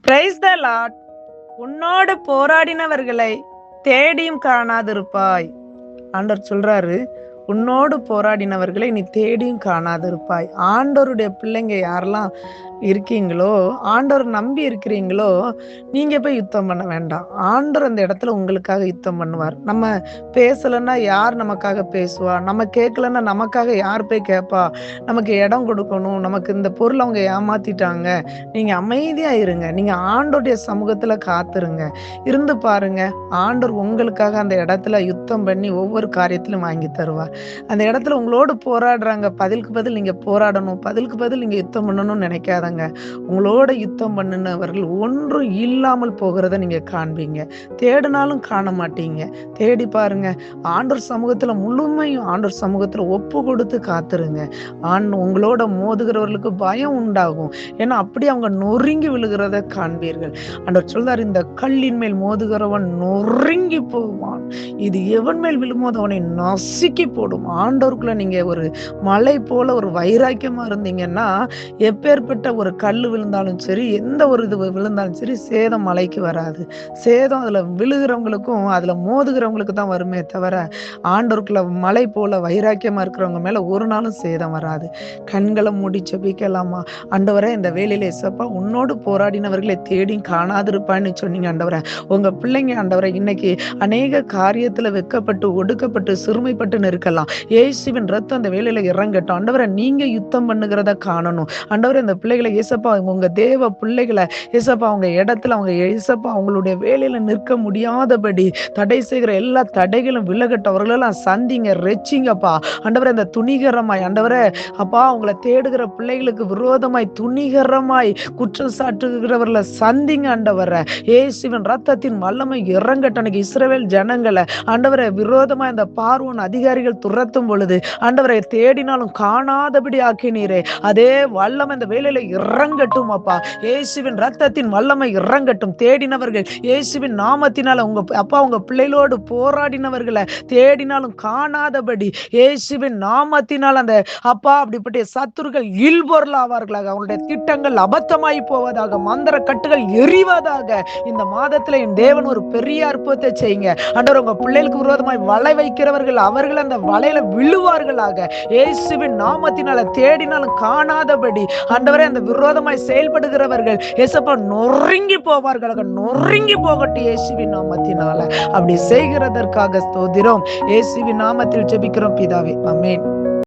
Praise the Lord. உன்னோடு போராடினவர்களை தேடியும் காணாதிருப்பாய். ஆண்டவர் சொல்றாரு, உன்னோடு போராடினவர்களை நீ தேடியும் காணாதிருப்பாய். ஆண்டவருடைய பிள்ளைங்க யாரெல்லாம் இருக்கீங்களோ, ஆண்டவர் நம்பி இருக்கிறீங்களோ, நீங்க போய் யுத்தம் பண்ண வேண்டாம். ஆண்டவர் அந்த இடத்துல உங்களுக்காக யுத்தம் பண்ணுவார். நம்ம பேசலன்னா யார் நமக்காக பேசுவா? நம்ம கேட்கலன்னா நமக்காக யார் போய் கேட்பா? நமக்கு இடம் கொடுக்கணும். நமக்கு இந்த பொருள் அவங்க ஏமாத்திட்டாங்க. நீங்க அமைதியா இருங்க. நீங்க ஆண்டவருடைய சமூகத்துல காத்துருங்க. இருந்து பாருங்க. ஆண்டவர் உங்களுக்காக அந்த இடத்துல யுத்தம் பண்ணி ஒவ்வொரு காரியத்திலும் வாங்கி தருவார். அந்த இடத்துல உங்களோடு போராடுறாங்க. பதிலுக்கு பதில் நீங்க போராடணும். பதிலுக்கு பதில் நீங்க யுத்தம் பண்ணணும்னு நினைக்காதங்க. உங்களோட யுத்தம் பண்ணினவர்கள் ஒன்றும் இல்லாமல் போகிறத நீங்க காண்பீங்க. தேடினாலும் காண மாட்டீங்க. தேடி பாருங்க. ஆண்டவர் சமூகத்துல முழுமையும் ஆண்டவர் சமூகத்துல ஒப்பு கொடுத்து காத்துருங்க. உங்களோட மோதுகிறவர்களுக்கு பயம் உண்டாகும். ஏன்னா அப்படி அவங்க நொறுங்கி விழுகிறத காண்பீர்கள். ஆண்டவர் சொல்றார், இந்த கல்லின் மேல் மோதுகிறவன் நொறுங்கி போவான். இது எவன் மேல் விழும்போது அவனை நசுக்கி போடும். ஆண்டவருக்குள்ள நீங்க ஒரு மலை போல ஒரு வைராக்கியமா இருந்தீங்கன்னா, எப்பேற்பட்ட ஒரு கல்லு விழுந்தாலும் சரி, எந்த ஒரு இது விழுந்தாலும் சரி, சேதம் மலைக்கு வராது. சேதம் அதுல விழுகிறவங்களுக்கும் அதுல மோதுகிறவங்களுக்கு தான் வருமே தவிர, ஆண்டவருக்குள்ள மலை போல வைராக்கியமா இருக்கிறவங்க மேல ஒரு நாளும் சேதம் வராது. கண்களை மூடி ஜெபிக்கலாமா? ஆண்டவரே, இந்த வேலையில ஏசப்பா உன்னோடு போராடினவர்களை தேடி காணாதிருப்பான்னு சொன்னீங்க ஆண்டவரே. உங்க பிள்ளைங்க ஆண்டவரே இன்னைக்கு அநேக காரியத்துல வெட்கப்பட்டு ஒடுக்கப்பட்டு சிறுமைப்பட்டுன்னு இருக்கலாம். இயேசுவின் ரத்தம் அந்த வேலையில இறங்கட்டும். ஆண்டவரே, நீங்க யுத்தம் பண்ணுகிறத காணணும். ஆண்டவரே, இந்த பிள்ளைகளை ஏசப்பா உங்க தேவ பிள்ளைகளை ஏசப்பா அவங்க இடத்துல அவங்க ஏசப்பா அவங்களுடைய வேலையில நிற்க முடியாதபடி தடை செய்கிற எல்லா தடைகளும் விலகட்டும். அவர்களெல்லாம் சந்திங்க, ரெச்சிங்கப்பா. ஆண்டவரே, இந்த துணிகரமாய் ஆண்டவரே அப்பா அவங்களை தேடுகிற பிள்ளைகளுக்கு விரோதமாய் துணிகரமாய் குற்றம் சாட்டுகிறவர்களை சந்திங்க ஆண்டவரே. இயேசுவின் ரத்தத்தின் வல்லமை இறங்கட்டும். இஸ்ரவேல் ஜனங்களை ஆண்டவரை விரோதமா இந்த பார்வோன் அதிகாரிகள் துரத்தும் பொழுது ஆண்டவரை தேடினாலும் காணாதபடி ஆக்கினீரே, அதே வல்லமை இந்த வேலையில இறங்கட்டும் அப்பா. இயேசுவின் ரத்தத்தின் வல்லமை இறங்கட்டும். தேடினவர்கள் இயேசுவின் நாமத்தினால உங்க பிள்ளைகளோடு போராடினவர்களை தேடினாலும் காணாதபடி இயேசுவின் நாமத்தினால் அந்த அப்பா அப்படிப்பட்ட சத்துருக்கள் இல்பொருள் ஆவார்களாக. அவங்களுடைய திட்டங்கள் அபத்தமாய் போவதாக, மந்திர கட்டுகள் எரிவதாக. இந்த மாதத்துல என் தேவன் ஒரு பெரிய அற்புதத்தை செய்யுங்க ஆண்டவர். உங்க பிள்ளைகளுக்கு விரோதமாய் வலை வைக்கிறவர்கள் அவர்கள் அந்த வலையில விழுவார்களாக. இயேசுவின் நாமத்தினால தேடினாலும் காணாதபடி ஆண்டவரே அந்த விரோதமாய் செயல்படுகிறவர்கள் ஏசப்பா நொறுங்கி போவார்களாக. நொறுங்கி போகட்டும் இயேசுவின் நாமத்தினால. அப்படி செய்கிறதற்காக ஸ்தோத்திரம். இயேசுவின் நாமத்தில் ஜெபிக்கிறோம் பிதாவே, ஆமென்.